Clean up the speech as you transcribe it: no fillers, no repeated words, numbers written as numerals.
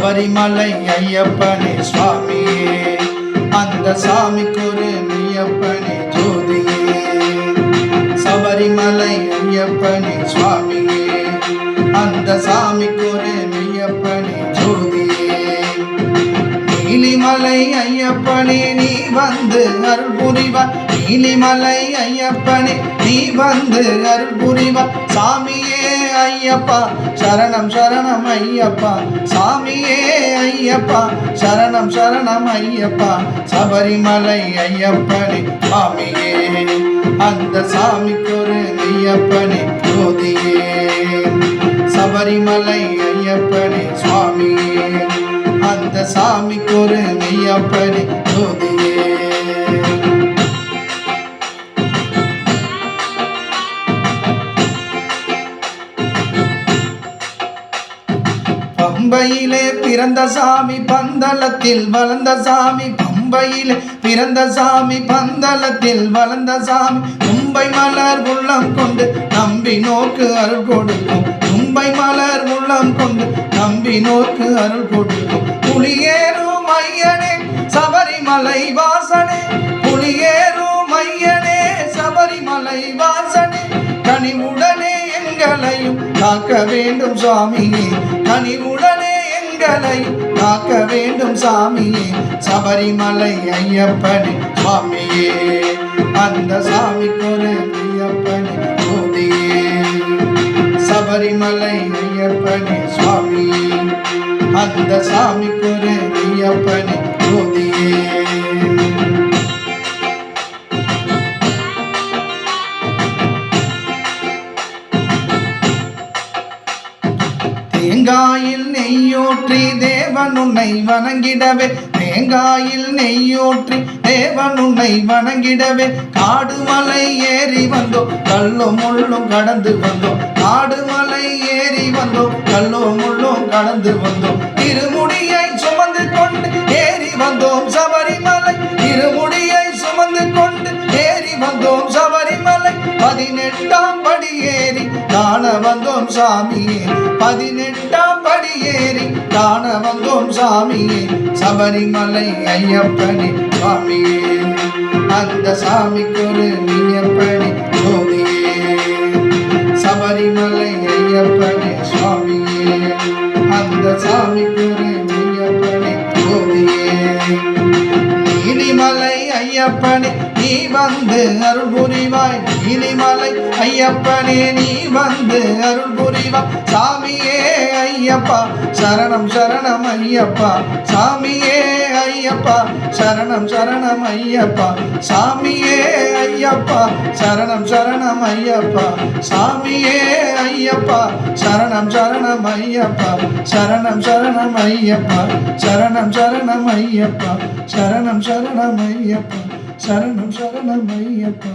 சபரிமலை ஐயப்பனே சுவாமியே, அந்த சாமிக்கு ஒரு மெய்யப்பனே ஜோதியே. சபரிமலை ஐயப்பனே சுவாமியே, அந்த சாமிக்கு ஒரு மெய்யப்பனே ஜோதியே. நீலிமலை ஐயப்பனே நீ வந்து அருள் புரிவாய், நீலிமலை ஐயப்பனே நீ வந்து அருள் புரிவாய். சாமியே ஐயப்பா சரணம் சரணம் ஐயப்பா, சாமியே ஐயப்பா சரணம் சரணம் ஐயப்பா. சபரிமலை ஐயப்பனே சுவாமியே, அந்த சாமிக்கு ஒரு மெய்யப்பனே ஜோதியே. சபரிமலை ஐயப்பனே சுவாமியே, அந்த சாமிக்கு ஒரு மெய்யப்பனே ஜோதியே. பம்பையிலே பிறந்த சாமி பந்தளத்தில் வளர்ந்த சாமி, பம்பையிலே பிறந்த சாமி பந்தளத்தில் வளர்ந்த சாமி. தும்பை மலர் உள்ளம் கொண்டு நம்பி நோக்கு அருள் கொடுக்கும், தும்பை மலர் உள்ளம் கொண்டு நம்பி நோக்கு அருள் கொடுக்கும். புலியேறும் ஐயனே சபரிமலை வாசனே, புலியேறும் ஐயனே சபரிமலை வாசனே. கனிவுடனே எங்களையும் காக்க வேண்டும் சாமியே, கனிவுடனே எங்களையும் காக்க வேண்டும் சாமியே. சபரிமலை ஐயப்பனே சுவாமியே, அந்த சாமிக்கு ஒரு மெய்யப்பனே ஜோதியே. சபரிமலை ஐயப்பனே சுவாமியே, அந்த சாமிக்கு ஒரு மெய்யப்பனே ஜோதியே. தேங்காயில் நெய்யூற்றி தேவன் உன்னை வணங்கிடவே, தேங்காயில் நெய்யூற்றி தேவன் உன்னை வணங்கிடவே. காடு மலை ஏறி வந்தோம் கல்லும் முள்ளும் கடந்து வந்தோம், காடு மலை ஏறி வந்தோம் கல்லும் முள்ளும் கடந்து வந்தோம். இருமுடியை சுமந்து கொண்டு ஏறி வந்தோம் சபரிமலை, இருமுடியை சுமந்து கொண்டு ஏறி வந்தோம் சபரிமலை. 18ஆம் படி ஏறி காண வந்தோம் சாமியே, 18ஆம் படி ஏறி காண வந்தோம் சாமியே. சபரிமலை ஐயப்பனே சுவாமியே, அந்த சாமிக்கு ஒரு மெய்யப்பனே ஜோதியே. சபரிமலை ஐயப்பனே சுவாமியே, அந்த சாமிக்கு ஒரு மெய்யப்பனே ஜோதியே. நீலிமலை ஐயப்பனே நீ வந்து அருள் புரிவாய், நீலிமலை ஐயப்பனே நீ வந்து அருள் புரிவாய். சாமியே ஐயப்பா சரணம் சரணம் ஐயப்பா, சாமியே ஐயப்பா சரணம் சரணம் ஐயப்பா. சாமியே ஐயப்பா சரணம் சரணம் ஐயப்பா, சாமியே ஐயப்பா சரணம் சரணம் ஐயப்பா. சரணம் சரணம் ஐயப்பா, சரணம் சரணம் ஐயப்பா, சரணம் சரணம் ஐயப்பா, சரணம் சரணம் ஐயப்பா.